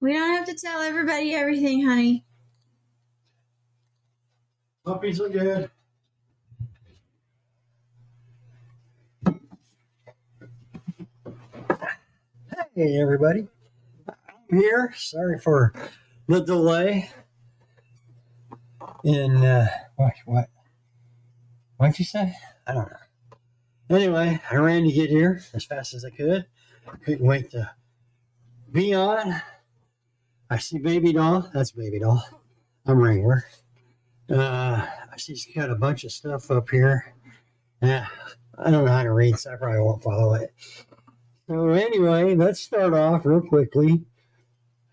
We don't have to tell everybody everything, honey. Puppies are good. Hey, everybody. I'm here. Sorry for the delay in, what'd you say? I don't know. Anyway, I ran to get here as fast as I could. Couldn't wait to be on. I see BabyDoll. That's BabyDoll. I'm Wrangler. I see she's got a bunch of stuff up here. Yeah, I don't know how to read, so I probably won't follow it. So anyway, let's start off real quickly.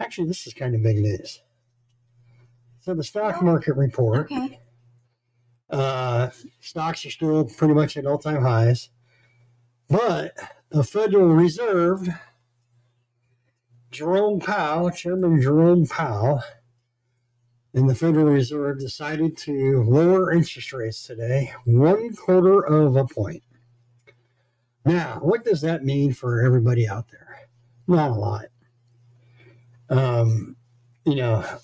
Actually, this is kind of big news. So the stock market report. Okay. Stocks are still pretty much at all-time highs. But the Federal Reserve, Chairman Jerome Powell, and the Federal Reserve decided to lower interest rates today, 1/4 of a point. Now, what does that mean for everybody out there? Not a lot.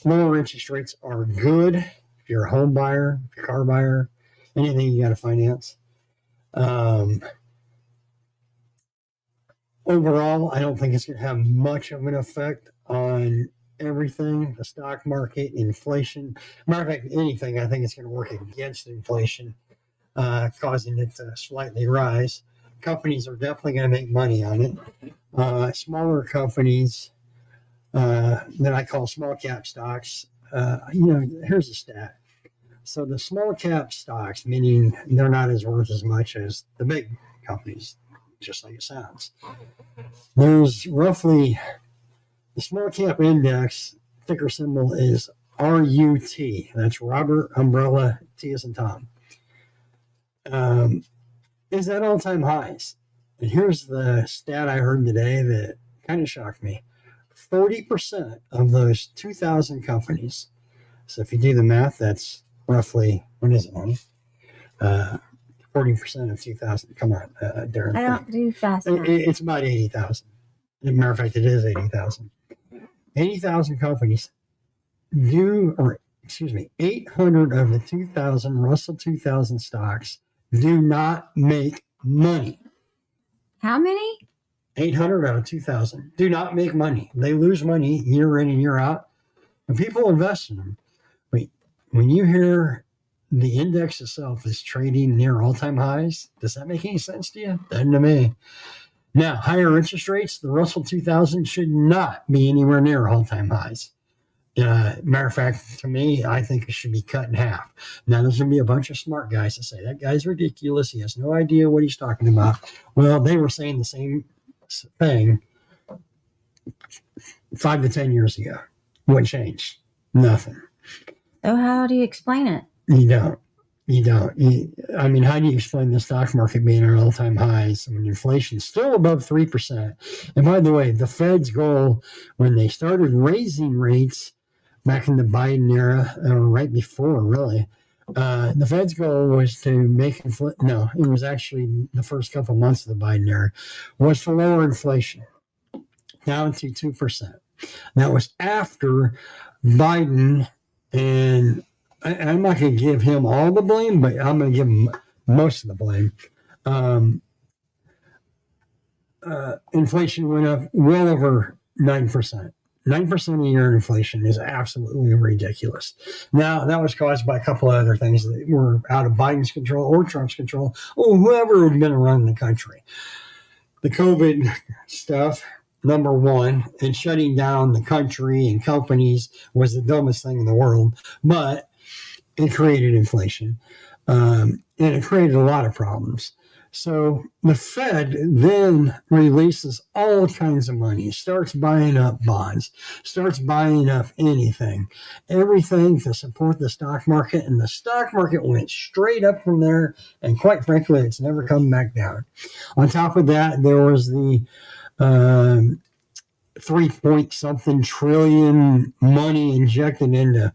Lower interest rates are good if you're a home buyer, if you're a car buyer, anything you got to finance. Overall, I don't think it's going to have much of an effect on everything, the stock market, inflation. Matter of fact, anything, I think it's going to work against inflation, causing it to slightly rise. Companies are definitely going to make money on it. Smaller companies that I call small cap stocks, here's a stat. So the small cap stocks, meaning they're not as worth as much as the big companies, just like it sounds. There's roughly, the small cap index, ticker symbol is RUT. That's Robert, Umbrella, T as in Tom. Is at all-time highs. And here's the stat I heard today that kind of shocked me. 40% of those 2,000 companies, so if you do the math, that's roughly, what is it, honey? 40% of 2,000. Come on, Darrin. I don't do fast math. It's about 80,000. As a matter of fact, it is 80,000. 80,000 companies 800 of the 2,000 Russell 2000 stocks do not make money. How many? 800 out of 2,000 do not make money. They lose money year in and year out, and people invest in them. Wait, when you hear the index itself is trading near all-time highs, does that make any sense to you? Doesn't to me. Now, higher interest rates, the Russell 2000 should not be anywhere near all-time highs. Matter of fact, to me, I think it should be cut in half. Now, there's going to be a bunch of smart guys that say, that guy's ridiculous. He has no idea what he's talking about. Well, they were saying the same thing 5 to 10 years ago. What changed? Nothing. So how do you explain it? You don't. How do you explain the stock market being at all-time highs when inflation's still above 3%? And by the way, the Fed's goal, when they started raising rates back in the Biden era, or right before, really, the Fed's goal was to make it was actually the first couple months of the Biden era, was to lower inflation down to 2%. That was after Biden, and I'm not going to give him all the blame, but I'm going to give him most of the blame. Inflation went up well over 9%. 9% a year in inflation is absolutely ridiculous. Now, that was caused by a couple of other things that were out of Biden's control or Trump's control or whoever had been running the country. The COVID stuff, number one, and shutting down the country and companies was the dumbest thing in the world, but it created inflation, and it created a lot of problems. So the Fed then releases all kinds of money, starts buying up bonds, starts buying up everything to support the stock market, and the stock market went straight up from there, and quite frankly, it's never come back down. On top of that, there was the 3-point-something trillion money injected into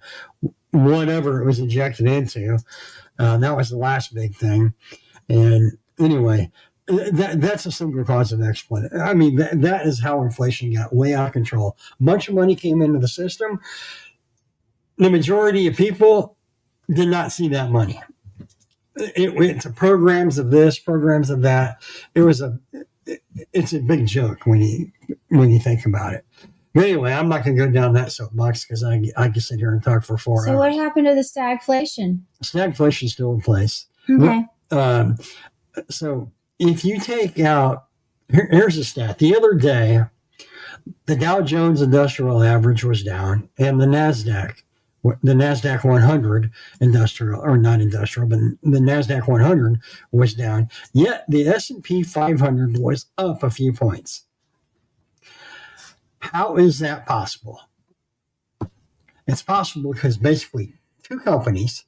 whatever it was injected into. That was the last big thing. And anyway, That's a single cause of explanation. I mean, that is how inflation got way out of control. A bunch of money came into the system. The majority of people did not see that money. It went to programs of this, programs of that. It's a big joke when you think about it. But anyway, I'm not going to go down that soapbox because I can sit here and talk for 4 hours. So what happened to the stagflation? Stagflation is still in place. Okay. So if you take out, here's a stat. The other day, the Dow Jones Industrial Average was down, and the NASDAQ 100 industrial, or not industrial, but the NASDAQ 100 was down. Yet the S&P 500 was up a few points. How is that possible? It's possible because basically 2 companies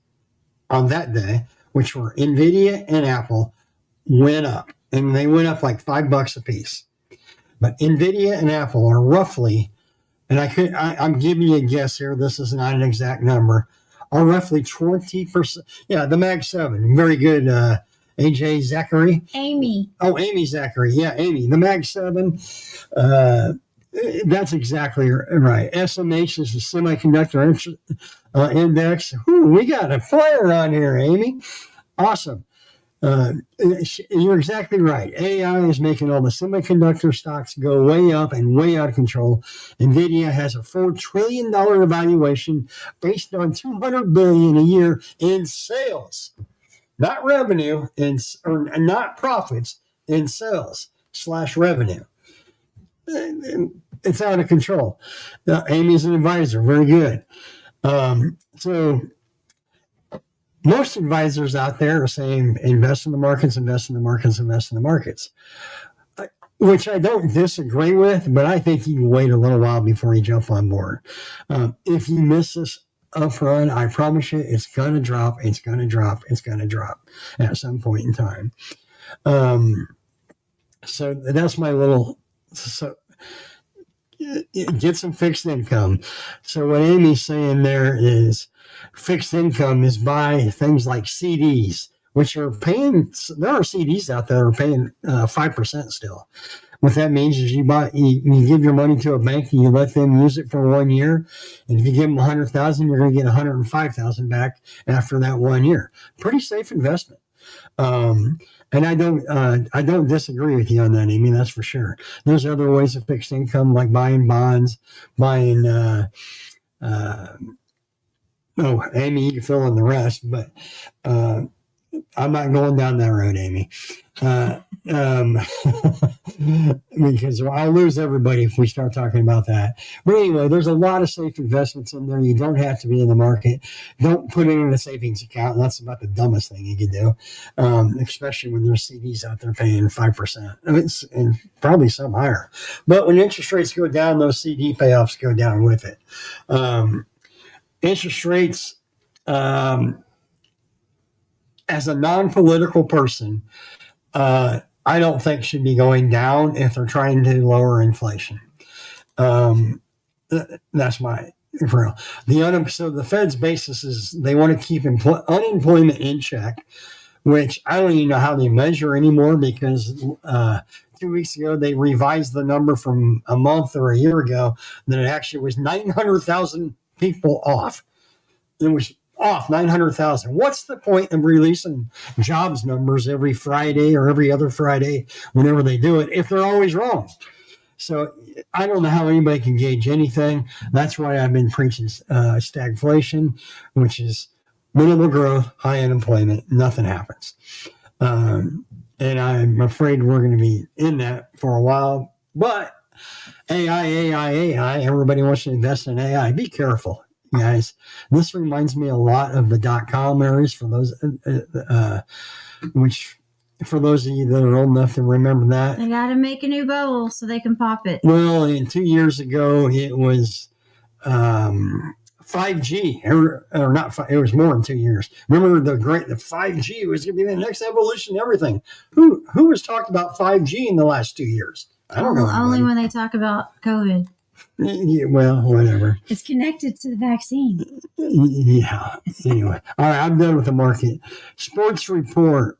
on that day, which were NVIDIA and Apple, went up. And they went up like $5 a piece. But NVIDIA and Apple are roughly, and I'm giving you a guess here, this is not an exact number, are roughly 20%. Yeah, the Mag 7. Very good, AJ Zachary. Amy. Oh, Amy Zachary. Yeah, Amy. The Mag 7. That's exactly right. SMH is the semiconductor index. Ooh, we got a flyer on here, Amy. Awesome. You're exactly right. AI is making all the semiconductor stocks go way up and way out of control. NVIDIA has a $4 trillion valuation based on $200 billion a year in sales, not revenue, or not profits, in sales / revenue. It's out of control. Amy's an advisor. Very good. So most advisors out there are saying invest in the markets, invest in the markets, invest in the markets, which I don't disagree with, but I think you can wait a little while before you jump on board. If you miss this upfront, I promise you it's going to drop, it's going to drop, it's going to drop at some point in time. So that's my little... Get some fixed income. So what Amy's saying there is fixed income is buy things like CDs, which are paying. There are CDs out there that are paying 5% still. What that means is you give your money to a bank and you let them use it for 1 year, and if you give them $100,000, you're going to get $105,000 back after that 1 year. Pretty safe investment. And I don't disagree with you on that, Amy. That's for sure. There's other ways of fixed income, like buying bonds, buying. Amy, you can fill in the rest, but I'm not going down that road, Amy. Because I'll lose everybody if we start talking about that. But anyway, there's a lot of safe investments in there. You don't have to be in the market. Don't put it in a savings account. That's about the dumbest thing you can do, especially when there's CDs out there paying 5%. And probably some higher. But when interest rates go down, those CD payoffs go down with it. Interest rates, as a non-political person, I don't think should be going down if they're trying to lower inflation. That's my real. So the Fed's basis is they want to keep unemployment in check, which I don't even know how they measure anymore, because 2 weeks ago they revised the number from a month or a year ago that it actually was 900,000 people off. It was off 900,000. What's the point of releasing jobs numbers every Friday or every other Friday whenever they do it if they're always wrong? So I don't know how anybody can gauge anything. That's why I've been preaching stagflation, which is minimal growth, high unemployment, nothing happens. And I'm afraid we're going to be in that for a while. But AI, everybody wants to invest in AI. Be careful, guys. This reminds me a lot of the .com areas, for those for those of you that are old enough to remember that. They got to make a new bubble so they can pop it. Well, 2 years ago, it was 5G, or not. It was more than 2 years. Remember the 5G was going to be the next evolution of everything. Who has talked about 5G in the last 2 years? I don't know. Only when they talk about COVID. Yeah, well, whatever. It's connected to the vaccine. Yeah. Anyway, all right. I'm done with the market. Sports report.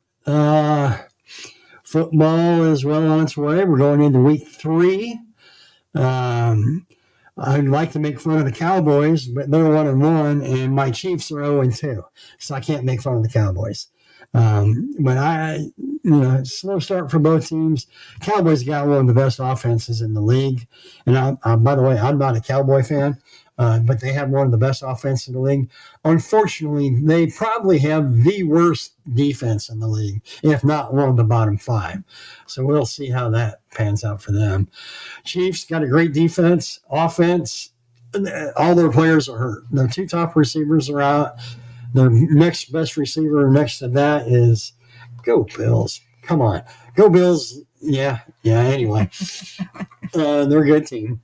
Football is well on its way. We're going into week 3. I'd like to make fun of the Cowboys, but they're 1-1, and my Chiefs are 0-2, so I can't make fun of the Cowboys. But slow start for both teams. Cowboys got one of the best offenses in the league, and by the way, I'm not a Cowboy fan, but they have one of the best offenses in the league. Unfortunately, they probably have the worst defense in the league, if not one of the bottom 5. So we'll see how that pans out for them. Chiefs got a great defense, offense. All their players are hurt. Their 2 top receivers are out. Their next best receiver next to that is go Bills. Come on. Go Bills. Yeah. Anyway, they're a good team.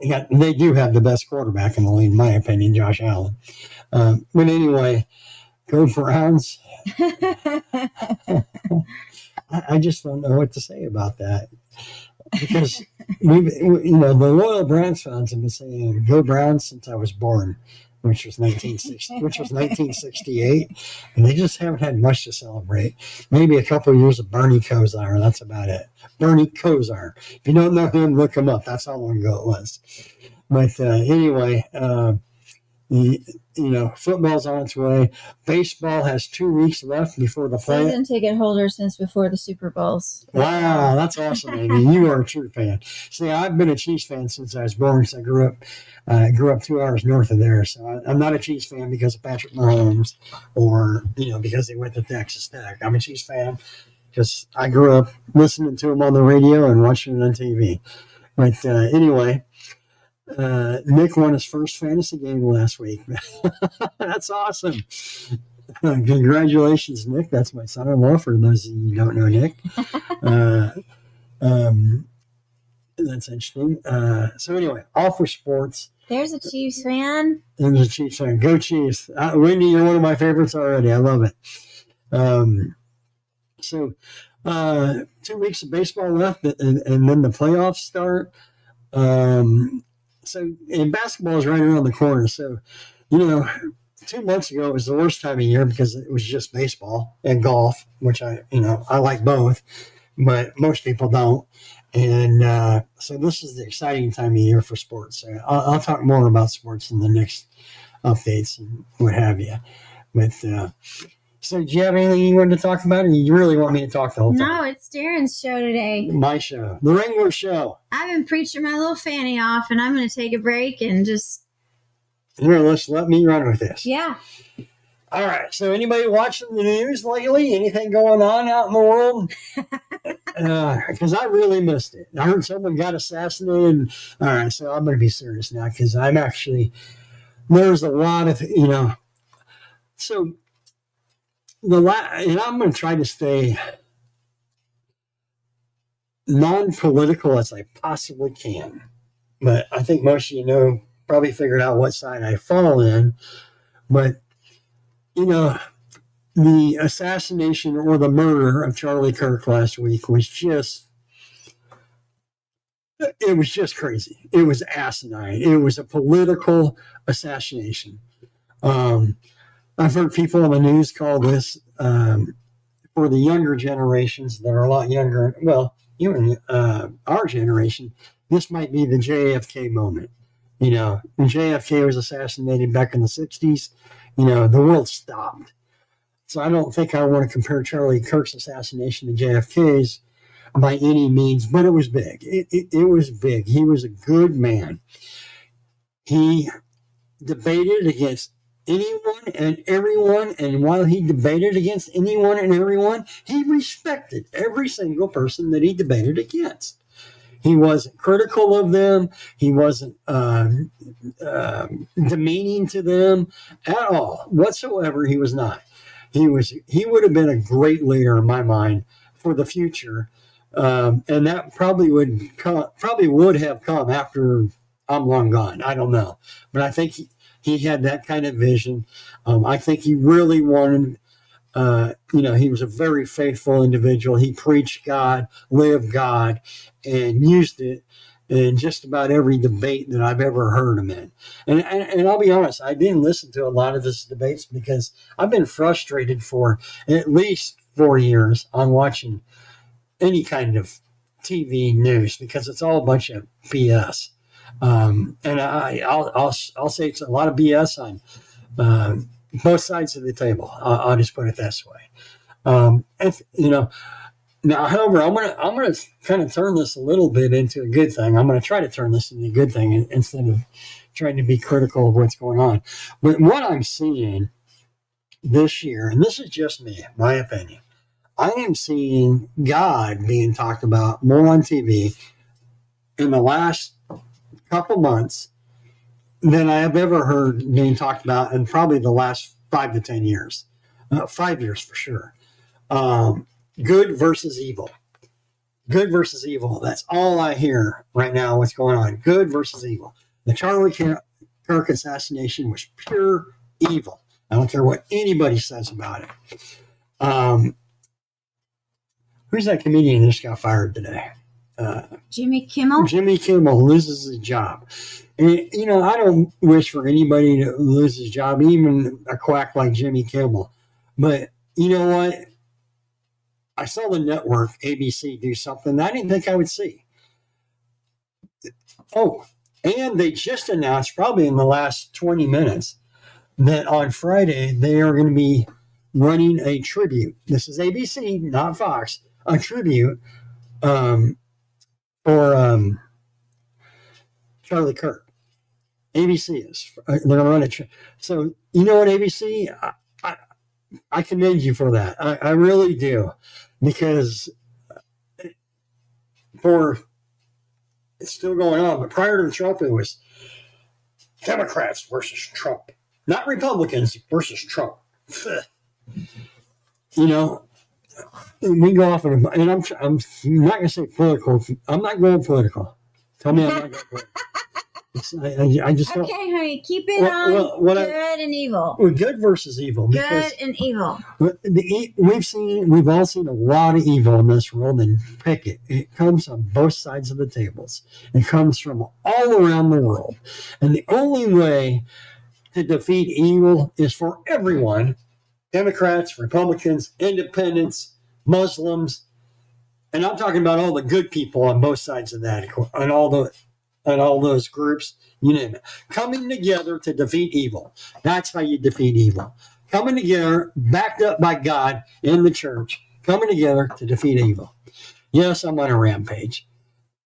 They do have the best quarterback in the league, in my opinion, Josh Allen. But anyway, go Browns. I just don't know what to say about that. Because the loyal Browns fans have been saying "Go Browns" since I was born, which was 1968, and they just haven't had much to celebrate. Maybe a couple of years of Bernie Kosar. That's about it. Bernie Kosar. If you don't know him, look him up. That's how long ago it was. But anyway. Football's on its way. Baseball has 2 weeks left before the play. Season ticket holder since before the Super Bowls. Wow, that's awesome, Amy. You are a true fan. See, I've been a Chiefs fan since I was born. So I grew up 2 hours north of there. So I'm not a Chiefs fan because of Patrick Mahomes or because they went to Texas Tech. I'm a Chiefs fan because I grew up listening to them on the radio and watching it on TV. But anyway. Nick won his first fantasy game last week. That's awesome. Congratulations, Nick. That's my son-in-law, for those of you who don't know Nick. That's interesting. So anyway, all for sports. There's a Chiefs fan. There's a Chiefs fan. Go Chiefs. Wendy, you're one of my favorites already. I love it. So 2 weeks of baseball left, and then the playoffs start. And basketball is right around the corner. So, 2 months ago, it was the worst time of year because it was just baseball and golf, which I like both, but most people don't. And so this is the exciting time of year for sports. So I'll talk more about sports in the next updates and what have you. But so do you have anything you wanted to talk about, or you really want me to talk the whole time? No, it's Darrin's show today. My show. The Wrangler show. I've been preaching my little fanny off, and I'm going to take a break and just... let me run with this. Yeah. All right. So anybody watching the news lately? Anything going on out in the world? Because I really missed it. I heard someone got assassinated. All right. So I'm going to be serious now because I'm actually... There's a lot of, So... and I'm going to try to stay non-political as I possibly can. But I think most of you probably figured out what side I fall in. But, the assassination or the murder of Charlie Kirk last week was just crazy. It was asinine. It was a political assassination. I've heard people on the news call this, for the younger generations that are a lot younger, well, even our generation, this might be the JFK moment. When JFK was assassinated back in the 60s, the world stopped. So I don't think I want to compare Charlie Kirk's assassination to JFK's by any means, but it was big. It was big. He was a good man. He debated against anyone and everyone, and while he debated against anyone and everyone, he respected every single person that he debated against. He wasn't critical of them. He wasn't demeaning to them at all whatsoever. He was not. He would have been a great leader in my mind for the future, and that probably would have come after I'm long gone. I don't know, but I think he had that kind of vision. I think he really wanted, he was a very faithful individual. He preached God, lived God, and used it in just about every debate that I've ever heard him in. And I'll be honest, I didn't listen to a lot of his debates because I've been frustrated for at least 4 years on watching any kind of TV news because it's all a bunch of BS. And I'll say it's a lot of BS on both sides of the table. I'll just put it this way. Now, however, I'm gonna kind of turn this a little bit into a good thing. I'm gonna try to turn this into a good thing instead of trying to be critical of what's going on. But what I'm seeing this year, and this is just me, my opinion, I am seeing God being talked about more on TV in the last couple months than I have ever heard being talked about in probably the last 5 to 10 years. 5 years for sure. Good versus evil. Good versus evil. That's all I hear right now. What's going on? Good versus evil. The Charlie Kirk assassination was pure evil. I don't care what anybody says about it. Who's that comedian that just got fired today? Jimmy Kimmel? Jimmy Kimmel loses his job. And, I don't wish for anybody to lose his job, even a quack like Jimmy Kimmel. But you know what? I saw the network, ABC, do something I didn't think I would see. Oh, and they just announced, probably in the last 20 minutes, that on Friday they are going to be running a tribute. This is ABC, not Fox. A tribute for Charlie Kirk. ABC is. They're going to run a tribute. So, you know what, ABC? I commend you for that. I really do. Because it's still going on, but prior to Trump, it was Democrats versus Trump, not Republicans versus Trump. We go off, and I'm not going to say political. I'm not going political. Tell me I'm not going political. I just don't. Okay, honey, keep it on good and evil. Good versus evil. Good and evil. We've all seen a lot of evil in this world, and pick it. It comes on both sides of the tables. It comes from all around the world. And the only way to defeat evil is for everyone, Democrats, Republicans, independents, Muslims, and I'm talking about all the good people on both sides of that, and all those groups, you name it, coming together to defeat evil. That's how you defeat evil. Coming together, backed up by God in the church, coming together to defeat evil. Yes, I'm on a rampage.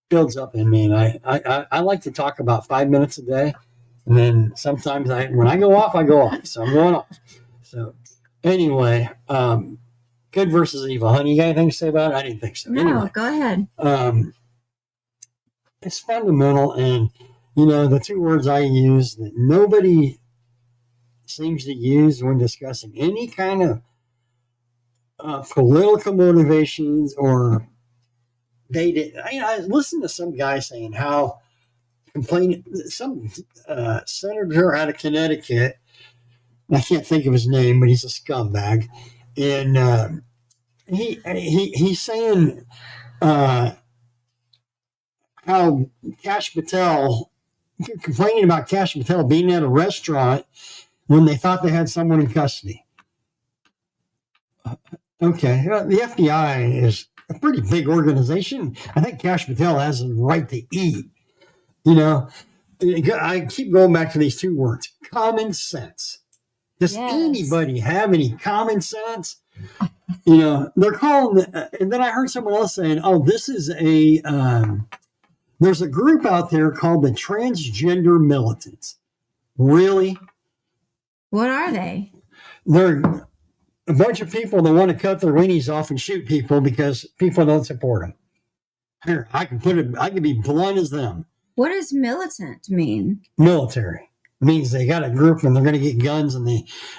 Builds up in me, and I like to talk about 5 minutes a day, and then sometimes when I go off, I go off. So I'm going off. So anyway, good versus evil. Honey, you got anything to say about it? I didn't think so. No, anyway, go ahead. It's fundamental, and the two words I use that nobody seems to use when discussing any kind of political motivations or data. I listened to some guy saying how some senator out of Connecticut. I can't think of his name, but he's a scumbag, and he's saying. How Cash Patel, complaining about Cash Patel being at a restaurant when they thought they had someone in custody. Okay, the FBI is a pretty big organization. I think Cash Patel has the right to eat. I keep going back to these two words, common sense. Does anybody have any common sense? They're calling, and then I heard someone else saying, this is there's a group out there called the Transgender Militants. Really? What are they? They're a bunch of people that want to cut their weenies off and shoot people because people don't support them. Here, I can be blunt as them. What does militant mean? Military. It means they got a group and they're going to get guns, and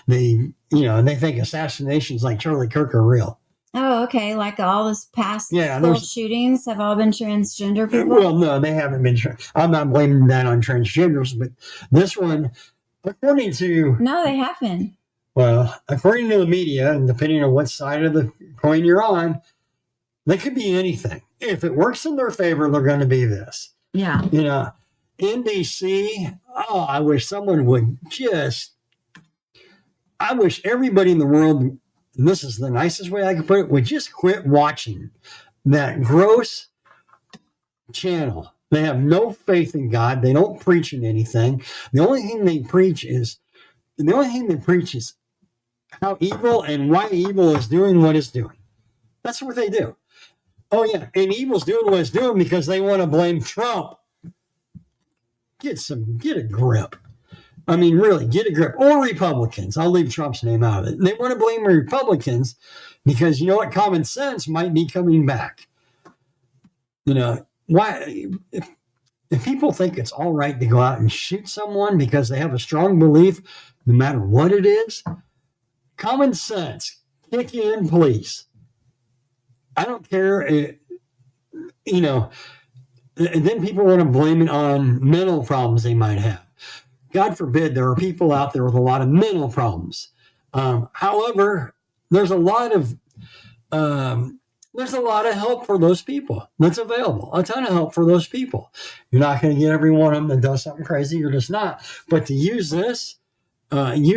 they think assassinations like Charlie Kirk are real. Oh, okay. Like all this past school shootings have all been transgender people? Well, no, they haven't been. I'm not blaming that on transgenders, but this one, according to... No, they haven't. Well, according to the media, and depending on what side of the coin you're on, they could be anything. If it works in their favor, they're going to be this. Yeah. NBC, I wish someone would I wish everybody in the world, and this is the nicest way I can put it, would just quit watching that gross channel. They have no faith in God. They don't preach in anything. The only thing they preach is how evil and why evil is doing what it's doing. That's what they do. Oh yeah, and evil's doing what it's doing because they want to blame Trump. Get a grip. I mean, really, get a grip. Or Republicans. I'll leave Trump's name out of it. They want to blame the Republicans because you know what? Common sense might be coming back. You know, why? If people think it's all right to go out and shoot someone because they have a strong belief, no matter what it is, common sense, kick in, please. I don't care. And then people want to blame it on mental problems they might have. God forbid there are people out there with a lot of mental problems. However, there's a lot of help for those people that's available. A ton of help for those people. You're not going to get every one of them that does something crazy. You're just not. But to use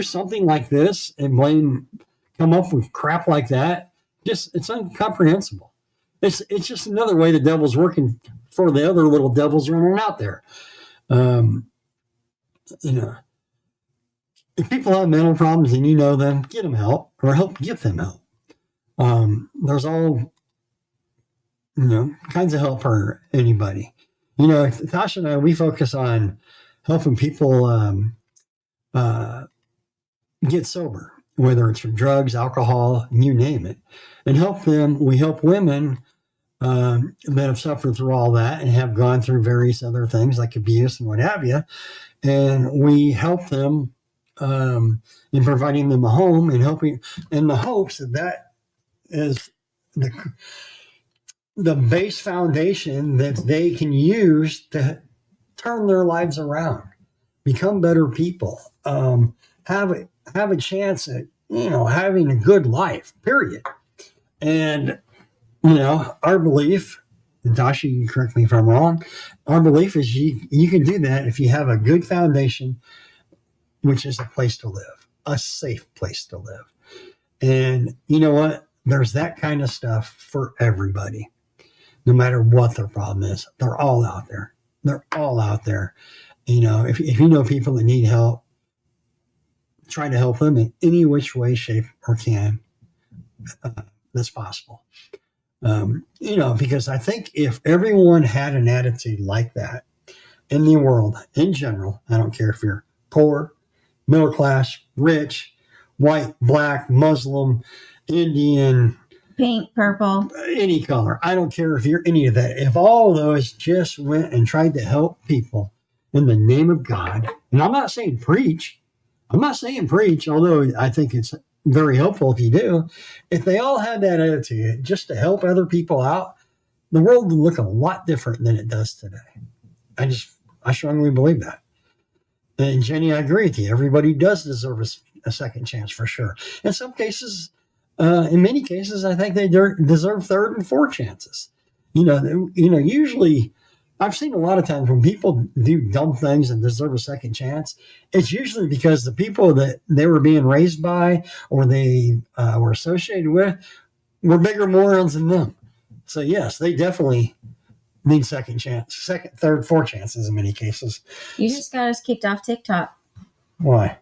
something like this and come up with crap like that, it's incomprehensible. It's just another way the devil's working for the other little devils running out there. If people have mental problems and you know them, get them help or help get them help. There's all kinds of help for anybody. Tasha and I, we focus on helping people get sober, whether it's from drugs, alcohol, you name it, and help them. We help women that have suffered through all that and have gone through various other things like abuse and what have you. And we help them in providing them a home and helping in the hopes that is the base foundation that they can use to turn their lives around, become better people, have a chance at having a good life, period. And our belief, and Tasha, you can correct me if I'm wrong, our belief is you can do that if you have a good foundation, which is a place to live, a safe place to live. And you know what? There's that kind of stuff for everybody, no matter what their problem is. They're all out there. They're all out there. If you know people that need help, try to help them in any which way, shape, or can that's possible. Because I think if everyone had an attitude like that in the world in general, I don't care if you're poor, middle class, rich, white, black, Muslim, Indian, pink, purple, any color. I don't care if you're any of that. If all of those just went and tried to help people in the name of God, and I'm not saying preach, although I think it's very helpful if you do. If they all had that attitude just to help other people out, the world would look a lot different than it does today. I strongly believe that. And Jenny, I agree with you. Everybody does deserve a second chance for sure. In some cases, in many cases, I think they deserve third and fourth chances. Usually I've seen a lot of times when people do dumb things and deserve a second chance, it's usually because the people that they were being raised by or they were associated with were bigger morons than them. So yes, they definitely need second, third, fourth chances in many cases. You just got us kicked off TikTok. Why?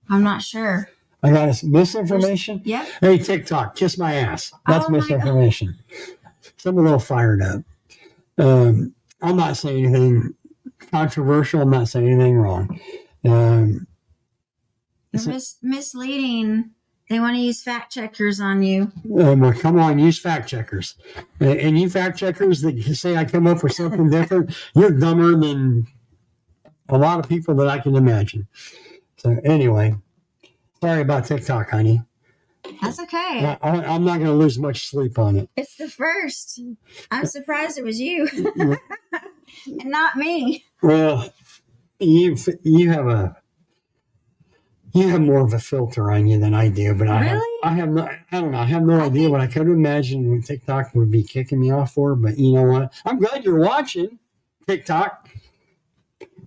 I'm not sure. I got us misinformation? Yep. Hey, TikTok, kiss my ass. That's misinformation. I'm a little fired up. I'm not saying anything controversial. I'm not saying anything wrong. Misleading. They want to use fact checkers on you. Well, come on, use fact checkers. And you fact checkers that say I come up with something different, you're dumber than a lot of people that I can imagine. So anyway, sorry about TikTok, honey. That's okay. I'm not going to lose much sleep on it. It's the first. I'm surprised it was you and not me. Well, you have more of a filter on you than I do, but really? I have no idea what I could imagine what TikTok would be kicking me off for. But you know what? I'm glad you're watching TikTok.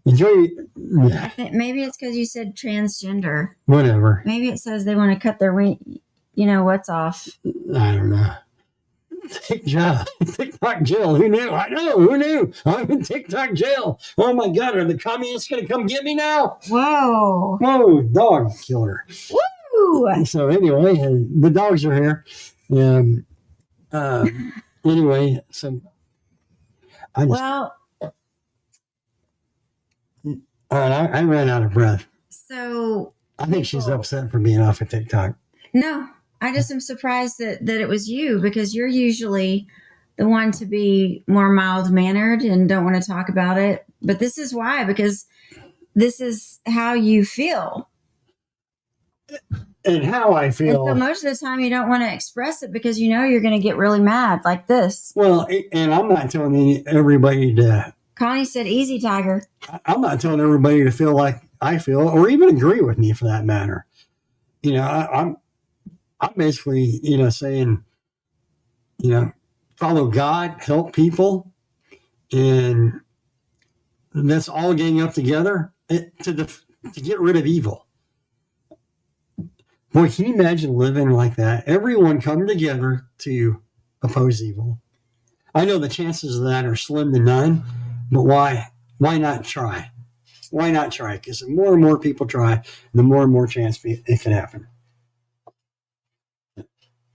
Enjoy. I think maybe it's because you said transgender. Whatever. Maybe it says they want to cut their what's off. I don't know. TikTok jail. Who knew? I know. Who knew? I'm in TikTok jail. Oh my God. Are the communists going to come get me now? Whoa. Whoa, dog killer. Woo! So anyway, the dogs are here. Anyway, so I just, Well, I ran out of breath. so I think she's upset for being off of TikTok. no, I just am surprised that it was you, because you're usually the one to be more mild mannered and don't want to talk about it. But this is why, because this is how you feel. And how I feel. And so most of the time you don't want to express it because you know you're going to get really mad like this. Well, and I'm not telling everybody to. Connie said, easy, Tiger. I'm not telling everybody to feel like I feel, or even agree with me for that matter. You know, I'm basically, saying, follow God, help people, and let's all gang up together to get rid of evil. Boy, can you imagine living like that? Everyone come together to oppose evil. I know the chances of that are slim to none, but why? Why not try? Why not try? Because the more and more people try, the more and more chance it can happen.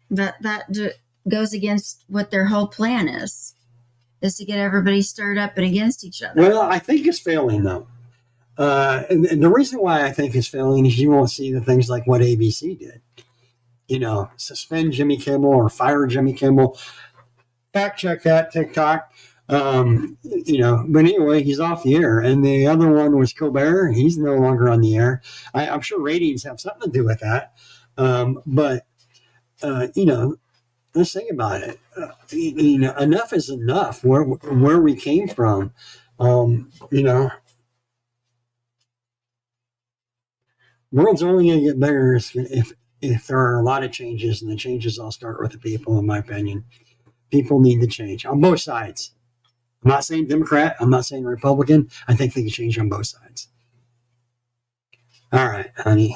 That goes against what their whole plan is to get everybody stirred up and against each other. Well, I think it's failing, though. And the reason why I think it's failing is you won't see the things like what ABC did. Suspend Jimmy Kimmel or fire Jimmy Kimmel. Fact check that, TikTok. But anyway, he's off the air. And the other one was Colbert. He's no longer on the air. I'm sure ratings have something to do with that. Let's think about it. Enough is enough. Where we came from, world's only going to get better if there are a lot of changes, and the changes all start with the people, in my opinion. People need to change on both sides. I'm not saying Democrat. I'm not saying Republican. I think they can change on both sides. All right, honey.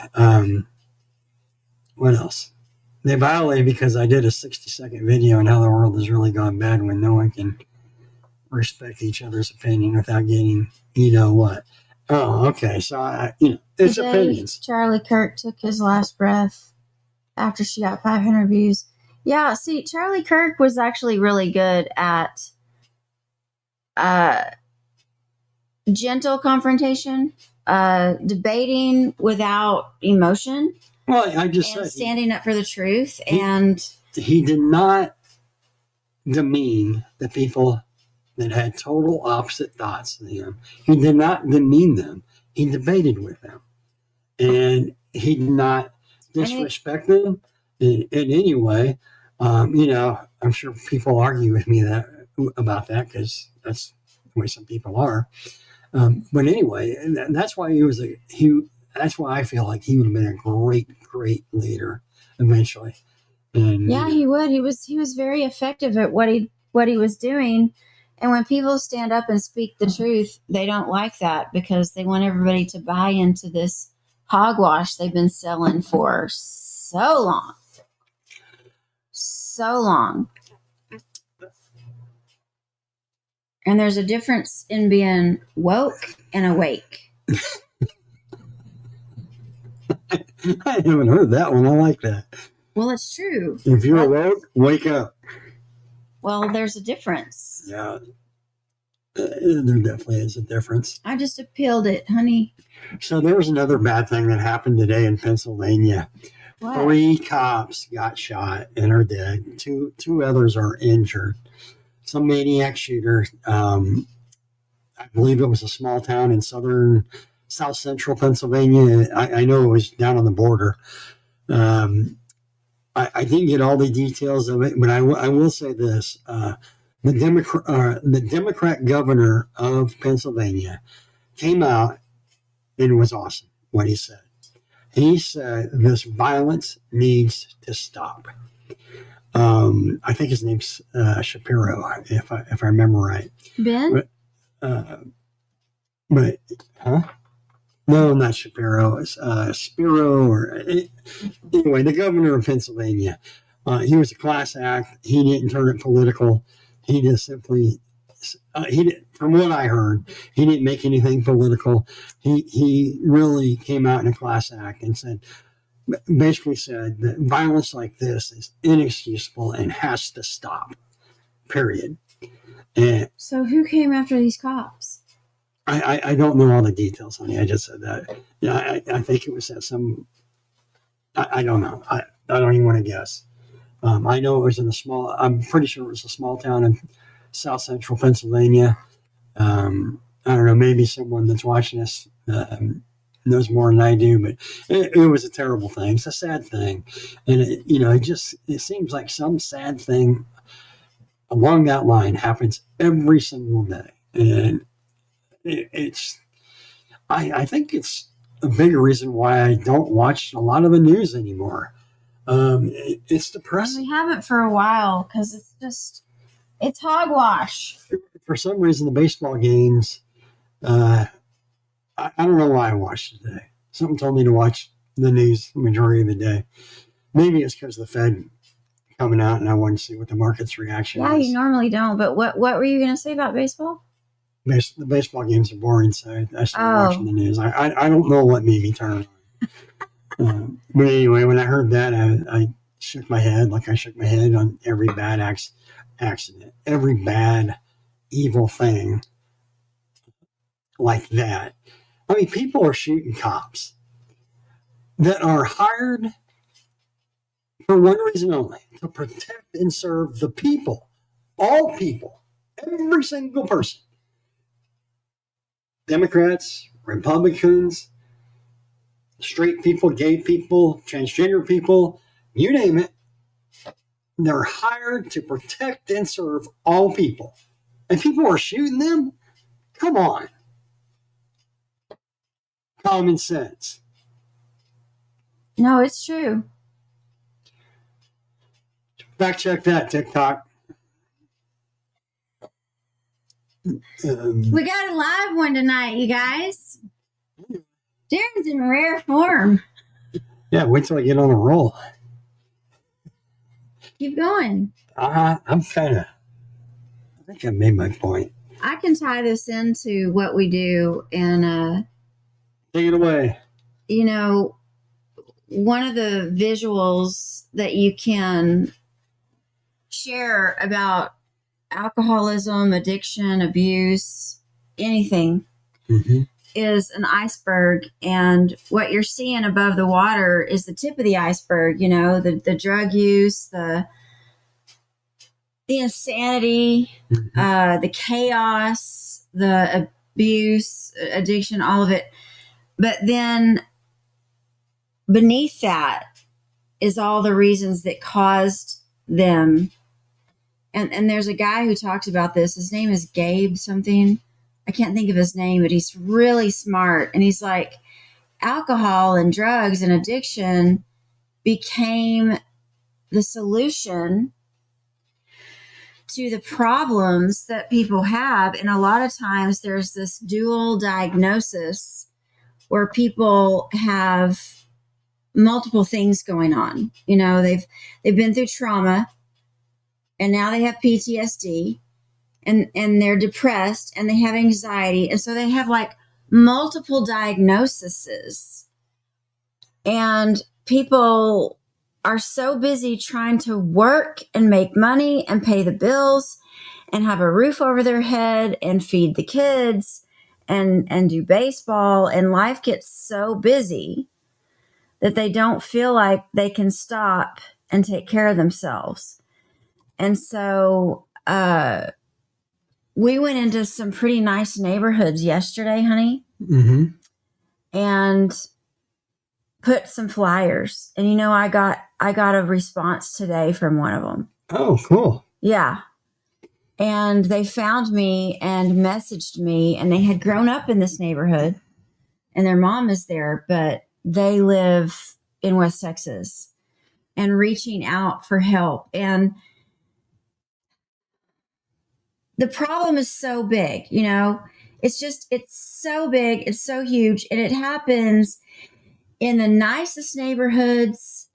What else? They violated because I did a 60-second video on how the world has really gone bad when no one can respect each other's opinion without getting, what. Oh, okay. So, it's Today, opinions. Charlie Kirk took his last breath after she got 500 views. Yeah, see, Charlie Kirk was actually really good at gentle confrontation, debating without emotion. Well, I just said standing up for the truth. And he did not demean the people that had total opposite thoughts than him. He did not demean them. He debated with them. And he did not disrespect them in any way. I'm sure people argue with me about that because that's the way some people are. But anyway, and that's why that's why I feel like he would have been a great, great leader eventually. And yeah, he would. He was very effective at what he was doing. And when people stand up and speak the truth, they don't like that because they want everybody to buy into this hogwash they've been selling for so long. So long. And there's a difference in being woke and awake. I haven't heard that one. I like that. Well, it's true. If you're awoke, wake up. Well, there's a difference. Yeah. There definitely is a difference. I just appealed it, honey. So there was another bad thing that happened today in Pennsylvania. What? 3 cops got shot and are dead. Two others are injured. Some maniac shooter. I believe it was a small town in south central Pennsylvania. I know it was down on the border. I didn't get all the details of it, but I will say this. The Democrat governor of Pennsylvania came out and it was awesome what he said. He said this violence needs to stop. I think his name's Shapiro, if I remember right. Ben? But no, not Shapiro. It's Spiro, or anyway, the governor of Pennsylvania. He was a class act. He didn't turn it political. He just simply, from what I heard, he didn't make anything political. He really came out in a class act and basically said that violence like this is inexcusable and has to stop. Period. And So who came after these cops? I don't know all the details, honey. I just said that. Yeah, I think it was at some. I don't know. I don't even want to guess. I know it was in a small. I'm pretty sure it was a small town in South Central Pennsylvania. I don't know. Maybe someone that's watching this knows more than I do, but it was a terrible thing. It's a sad thing, and it seems like some sad thing along that line happens every single day, and I think it's a bigger reason why I don't watch a lot of the news anymore. It's depressing. We haven't for a while because it's hogwash. For some reason, the baseball games, I don't know why I watched it today. Something told me to watch the news the majority of the day. Maybe it's because of the Fed coming out and I wanted to see what the market's reaction is. Yeah, you normally don't. But what were you going to say about baseball? The baseball games are boring, so I started watching the news. I don't know what made me turn on. But anyway, when I heard that, I shook my head like I shook my head on every bad accident, every bad, evil thing like that. I mean, people are shooting cops that are hired for one reason only, to protect and serve the people, all people, every single person. Democrats, Republicans, straight people, gay people, transgender people, you name it. They're hired to protect and serve all people. And people are shooting them? Come on. Common sense. No, it's true. Fact check that, TikTok. We got a live one tonight, you guys. Darrin's in rare form. Yeah, wait till I get on a roll. Keep going. I think I made my point. I can tie this into what we do. And, take it away. One of the visuals that you can share about alcoholism, addiction, abuse, anything, is an iceberg. And what you're seeing above the water is the tip of the iceberg, the drug use, the insanity, the chaos, the abuse, addiction, all of it. But then beneath that is all the reasons that caused them. And there's a guy who talks about this. His name is Gabe something. I can't think of his name, but he's really smart. And he's like, alcohol and drugs and addiction became the solution to the problems that people have. And a lot of times there's this dual diagnosis where people have multiple things going on. They've been through trauma, and now they have PTSD, and they're depressed, and they have anxiety. And so they have like multiple diagnoses. And people are so busy trying to work and make money and pay the bills and have a roof over their head and feed the kids and do baseball. And life gets so busy that they don't feel like they can stop and take care of themselves. And so we went into some pretty nice neighborhoods yesterday, honey, and put some flyers. And I got a response today from one of them. Oh, cool. Yeah. And they found me and messaged me, and they had grown up in this neighborhood, and their mom is there, but they live in West Texas, and reaching out for help. And the problem is so big, it's so big. It's so huge. And it happens in the nicest neighborhoods,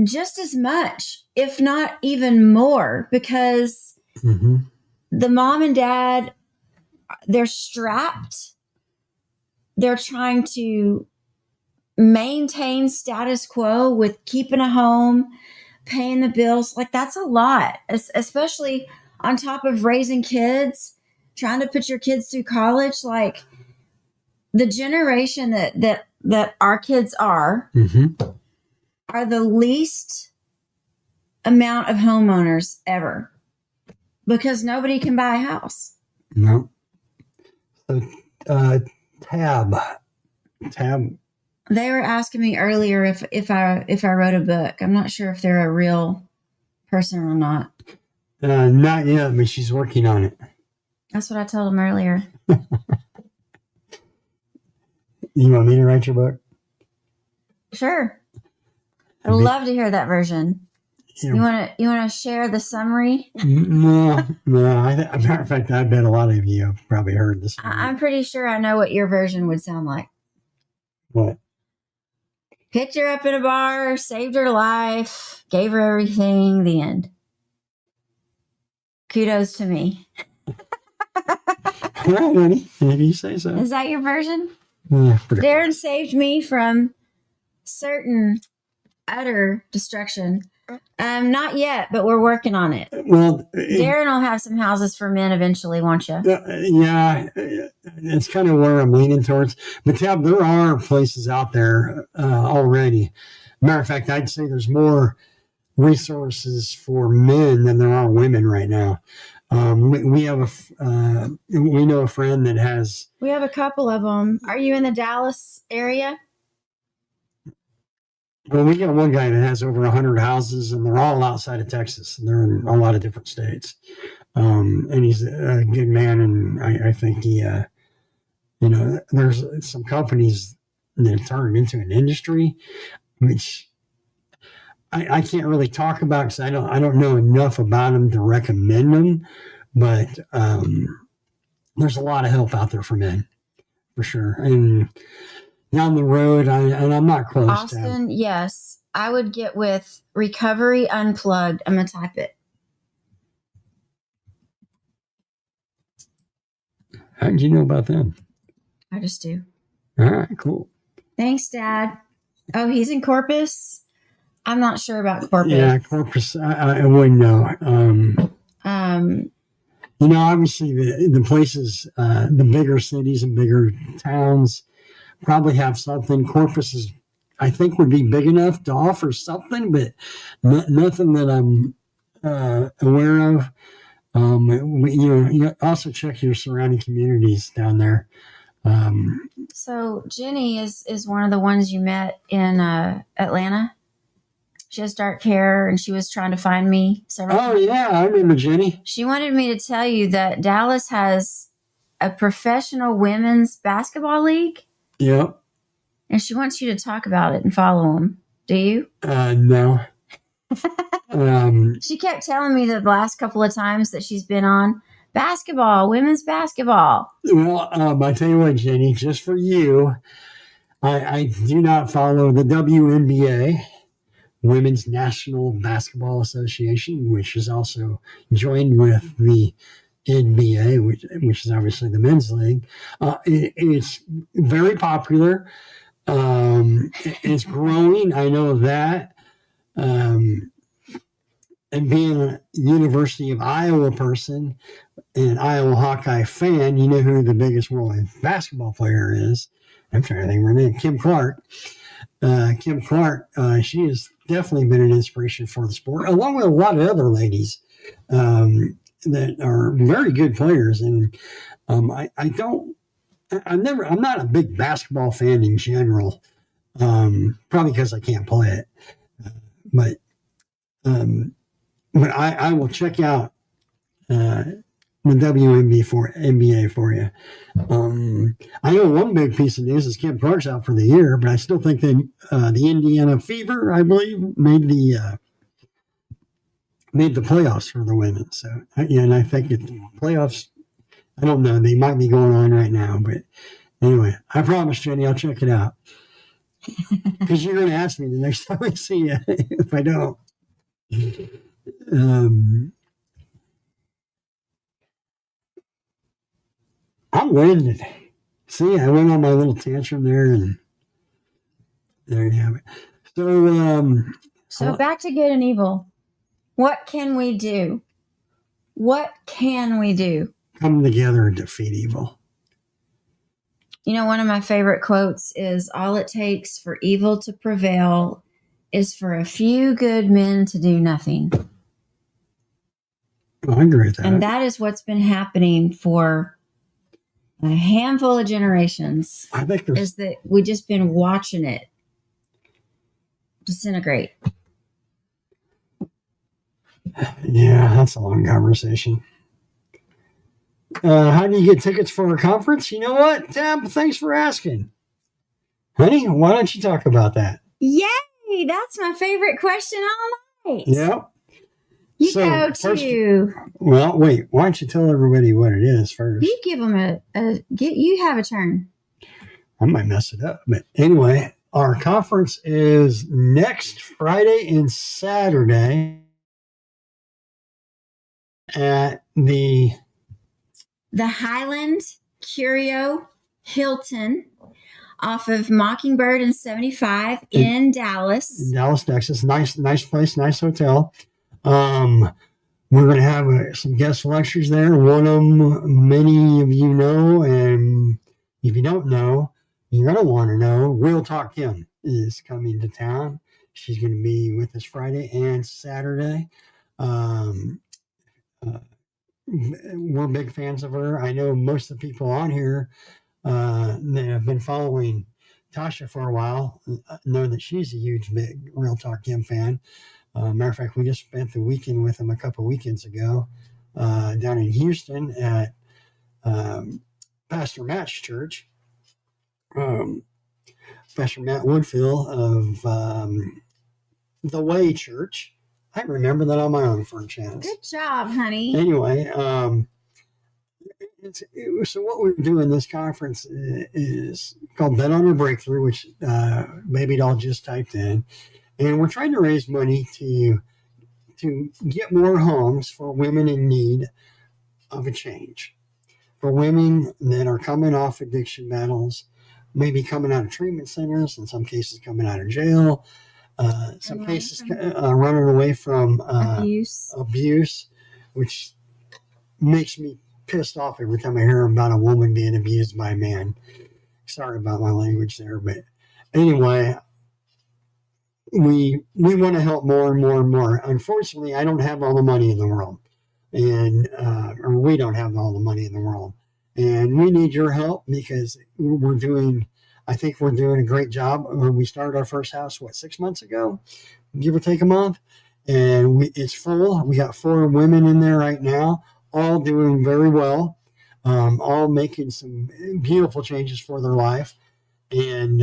just as much, if not even more, because the mom and dad, they're strapped. They're trying to maintain status quo with keeping a home, paying the bills. Like, that's a lot, especially on top of raising kids, trying to put your kids through college. Like, the generation that our kids are the least amount of homeowners ever, because nobody can buy a house. No. So, Tab. They were asking me earlier if I wrote a book. I'm not sure if they're a real person or not. Not yet, but she's working on it. That's what I told them earlier. You want me to write your book? Sure. I'd love to hear that version. You want to share the summary? No. Matter of fact, I bet a lot of you have probably heard this. I'm pretty sure I know what your version would sound like. What? Picked her up in a bar, saved her life, gave her everything, the end. Kudos to me. All right, honey. If you say so. Is that your version? Yeah. Darrin saved me from certain utter destruction. Not yet, but we're working on it. Well, Darrin will have some houses for men eventually, won't you? Yeah, it's kind of where I'm leaning towards. But Tab, there are places out there already. Matter of fact, I'd say there's more resources for men than there are women right now. We know a friend that has. We have a couple of them. Are you in the Dallas area? Well, we got one guy that has over 100 houses, and they're all outside of Texas. They're in a lot of different states. And he's a good man, and I think he, there's some companies that turned into an industry, which I can't really talk about because I don't know enough about them to recommend them. But there's a lot of help out there for men, for sure. And down the road, and I'm not close. Austin, yes. I would get with Recovery Unplugged. I'm going to type it. How did you know about them? I just do. All right, cool. Thanks, Dad. Oh, he's in Corpus? I'm not sure about Corpus. Yeah, Corpus, I wouldn't know. Obviously the places, the bigger cities and bigger towns probably have something. Corpus I think would be big enough to offer something, but nothing that I'm aware of. You also check your surrounding communities down there. So Jenny is one of the ones you met in Atlanta. She has dark hair, and she was trying to find me several times. Oh, yeah, I remember Jenny. She wanted me to tell you that Dallas has a professional women's basketball league. Yep. And she wants you to talk about it and follow them. Do you? No. She kept telling me that the last couple of times that she's been on, basketball, women's basketball. Well, I tell you what, Jenny, just for you, I do not follow the WNBA, Women's National Basketball Association, which is also joined with the NBA, which is obviously the men's league. It's very popular. It's growing. I know that. And being a University of Iowa person and Iowa Hawkeye fan, you know who the biggest women's basketball player is. I'm trying to think of her name, Kim Clark. Kim Clark, she has definitely been an inspiration for the sport, along with a lot of other ladies that are very good players. And I'm not a big basketball fan in general, probably because I can't play it. But I will check out the WNBA for you. I know one big piece of news is Kim Clark's out for the year, but I still think that the Indiana Fever, I believe, made the playoffs for the women. So, and I think the playoffs, I don't know, they might be going on right now. But anyway, I promise, Jenny, I'll check it out. Because you're going to ask me the next time I see you if I don't. I'm winded. See, I went on my little tantrum there, and there you have it. So back to good and evil. What can we do? What can we do? Come together and defeat evil. You know, one of my favorite quotes is, all it takes for evil to prevail is for a few good men to do nothing. I agree with that. And that is what's been happening for a handful of generations. I think is that we've just been watching it disintegrate. Yeah, that's a long conversation. How do you get tickets for our conference? You know what, Tab? Thanks for asking. Honey, why don't you talk about that? Yay! That's my favorite question all night. Yep. You go to. Well, wait. Why don't you tell everybody what it is first? You give them you have a turn. I might mess it up. But anyway, our conference is next Friday and Saturday at the Highland Curio Hilton off of Mockingbird and 75 in Dallas. In Dallas, Texas. Nice place, nice hotel. We're going to have some guest lectures there. One of them, many of you know, and if you don't know, you're going to want to know. Real Talk Kim is coming to town. She's going to be with us Friday and Saturday. We're big fans of her. I know most of the people on here that have been following Tasha for a while know that she's a huge, big Real Talk Kim fan. Matter of fact, we just spent the weekend with them a couple weekends ago down in Houston at Pastor Matt's church. Pastor Matt Woodfield of The Way Church. I remember that on my own for a chance. Good job, honey. Anyway, so what we're doing this conference is called Bet on Your Breakthrough, which BabyDoll just typed in. And we're trying to raise money to get more homes for women in need of a change. For women that are coming off addiction battles, maybe coming out of treatment centers, in some cases coming out of jail, some cases running away from abuse, which makes me pissed off every time I hear about a woman being abused by a man. Sorry about my language there, but anyway, we want to help more and more and more. Unfortunately, I don't have all the money in the world, and or we don't have all the money in the world, and we need your help because I think we're doing a great job. We started our first house 6 months ago, give or take a month, and it's full. We got 4 women in there right now, all doing very well, all making some beautiful changes for their life, and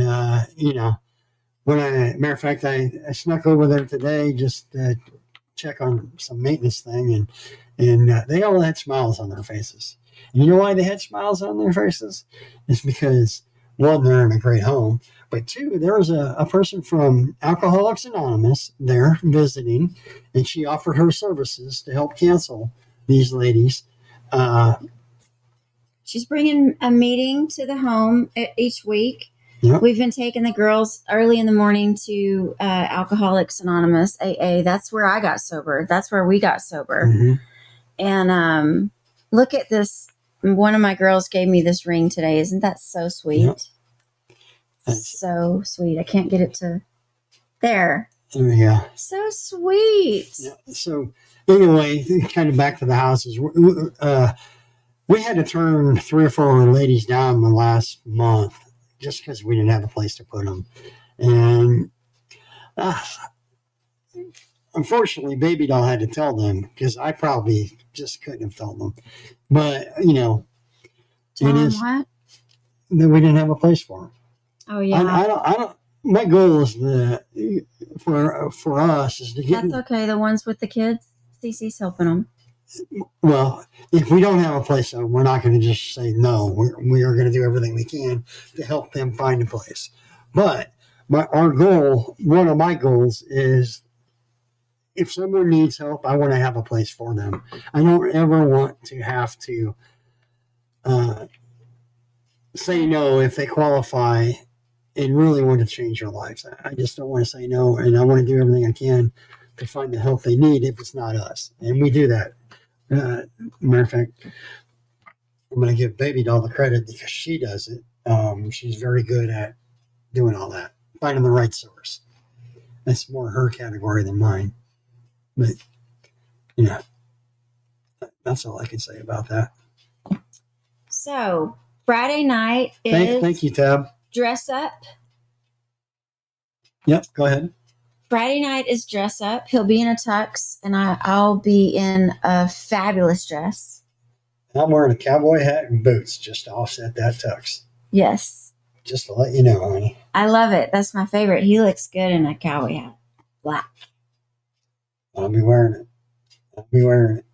matter of fact, I snuck over there today just to check on some maintenance thing, and they all had smiles on their faces. And you know why they had smiles on their faces? It's because, one, they're in a great home, but 2, there was a person from Alcoholics Anonymous there visiting, and she offered her services to help counsel these ladies. She's bringing a meeting to the home each week. Yep. We've been taking the girls early in the morning to Alcoholics Anonymous, AA. That's where I got sober. That's where we got sober. Mm-hmm. And look at this. One of my girls gave me this ring today. Isn't that so sweet? Yep. So sweet. I can't get it to there. There you go. So sweet. Yeah. So anyway, kind of back to the houses. We had to turn 3 or 4 ladies down the last month, just because we didn't have a place to put them. And unfortunately, BabyDoll had to tell them, because I probably just couldn't have told them. But, tell them what? That we didn't have a place for them. Oh, yeah. I don't, my goal is for us is to get... That's okay. The ones with the kids, Cece's helping them. Well, if we don't have a place, we're not going to just say no. We are going to do everything we can to help them find a place. But our goal, one of my goals is if someone needs help, I want to have a place for them. I don't ever want to have to say no if they qualify and really want to change their lives. I just don't want to say no, and I want to do everything I can to find the help they need if it's not us. And we do that. Matter of fact, I'm going to give BabyDoll the credit because she does it. She's very good at doing all that, finding the right source. That's more her category than mine. But, that's all I can say about that. So, Friday night is... Thank you, Tab. Dress up. Yep, go ahead. Friday night is dress up. He'll be in a tux, and I'll be in a fabulous dress. I'm wearing a cowboy hat and boots just to offset that tux. Yes. Just to let you know, honey. I love it. That's my favorite. He looks good in a cowboy hat. Black. I'll be wearing it.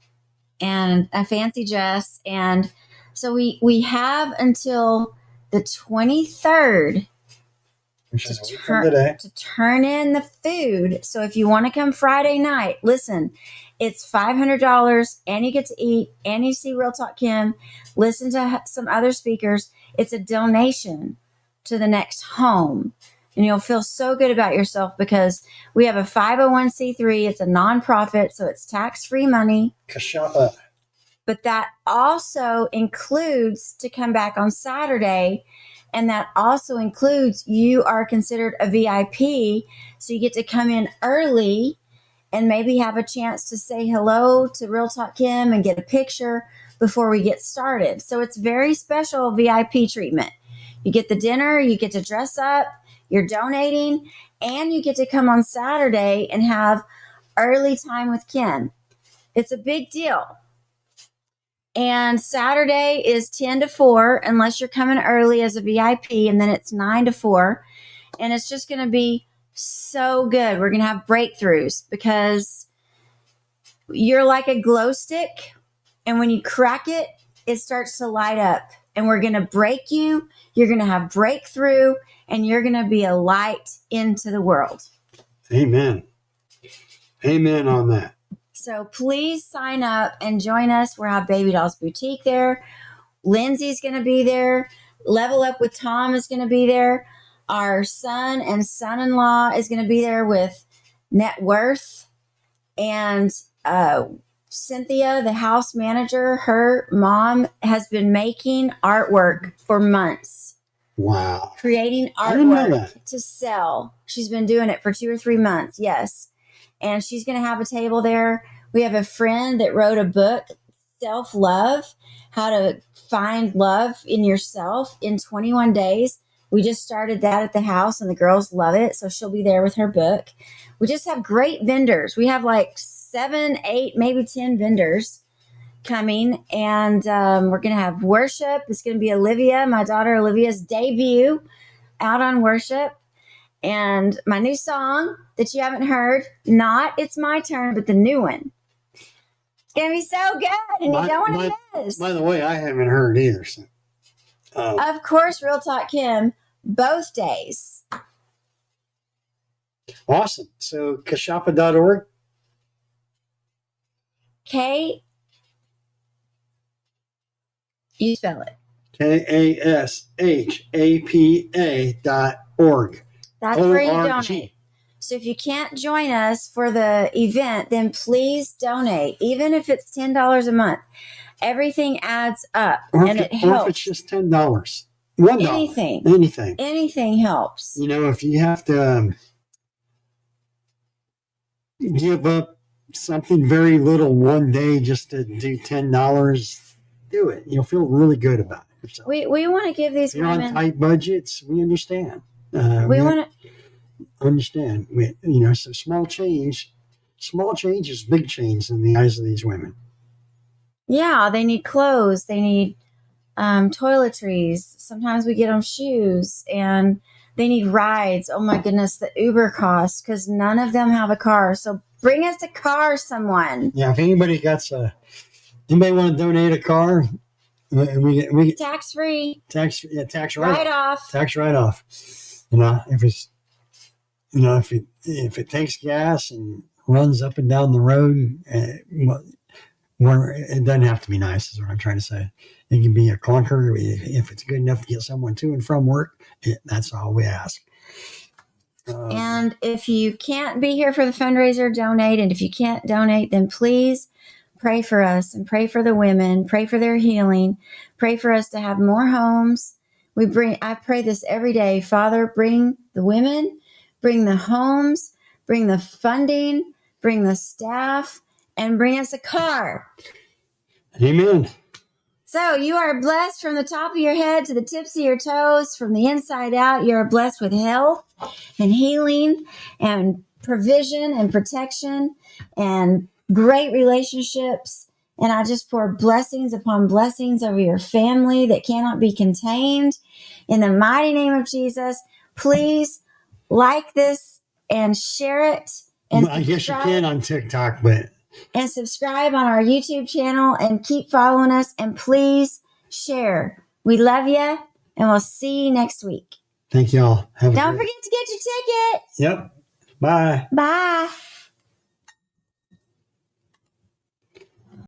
And a fancy dress. And so we have until the 23rd to turn in the food. So if you want to come Friday night, listen, it's $500 and you get to eat and you see Real Talk Kim, listen to some other speakers. It's a donation to the next home. And you'll feel so good about yourself because we have a 501c3. It's a nonprofit, so it's tax-free money. Kashapa. But that also includes to come back on Saturday. And that also includes you are considered a VIP. So you get to come in early and maybe have a chance to say hello to Real Talk Kim and get a picture before we get started. So it's very special VIP treatment. You get the dinner, you get to dress up, you're donating, and you get to come on Saturday and have early time with Kim. It's a big deal. And Saturday is 10 to 4, unless you're coming early as a VIP, and then it's 9 to 4. And it's just going to be so good. We're going to have breakthroughs because you're like a glow stick, and when you crack it, it starts to light up. And we're going to break you. You're going to have breakthrough, and you're going to be a light into the world. Amen. Amen on that. So please sign up and join us. We'll have BabyDoll's Boutique there. Lindsay's going to be there. Level Up with Tom is going to be there. Our son and son-in-law is going to be there with Net Worth. And Cynthia, the house manager, her mom has been making artwork for months. Wow. Creating artwork to sell. She's been doing it for 2 or 3 months. Yes. And she's going to have a table there. We have a friend that wrote a book, Self-Love, How to Find Love in Yourself in 21 Days. We just started that at the house, and the girls love it. So she'll be there with her book. We just have great vendors. We have like 7, 8, maybe 10 vendors coming. And we're going to have worship. It's going to be Olivia, my daughter Olivia's debut out on worship. And my new song that you haven't heard, not It's My Turn, but the new one. It's going to be so good, and you don't want to miss. By the way, I haven't heard either. So. Of course, Real Talk Kim, both days. Awesome. So, kashapa.org? You spell it. KASHAPA.org. That's where you donate. So if you can't join us for the event, then please donate. Even if it's $10 a month, everything adds up, and it helps. Or if it's just $10, $1, anything helps. If you have to give up something very little one day just to do $10, do it. You'll feel really good about it yourself. We want to give these women on tight budgets. We understand. We want to understand. So small change is big change in the eyes of these women. Yeah, they need clothes. They need toiletries. Sometimes we get them shoes, and they need rides. Oh my goodness, the Uber costs because none of them have a car. So bring us a car, someone. Yeah, if anybody want to donate a car, we tax free. Tax write off. Tax write off. If it's if it takes gas and runs up and down the road, it doesn't have to be nice, is what I'm trying to say. It can be a clunker. If it's good enough to get someone to and from work, that's all we ask. And if you can't be here for the fundraiser, donate. And if you can't donate, then please pray for us and pray for the women, pray for their healing, pray for us to have more homes. I pray this every day. Father, bring the women, bring the homes, bring the funding, bring the staff, and bring us a car. Amen. So you are blessed from the top of your head to the tips of your toes, from the inside out. You are blessed with health and healing and provision and protection and great relationships. And I just pour blessings upon blessings over your family that cannot be contained. In the mighty name of Jesus, please like this and share it. And I guess you can on TikTok, but... And subscribe on our YouTube channel and keep following us. And please share. We love you, and we'll see you next week. Thank y'all. Don't forget to get your ticket. Yep. Bye. Bye.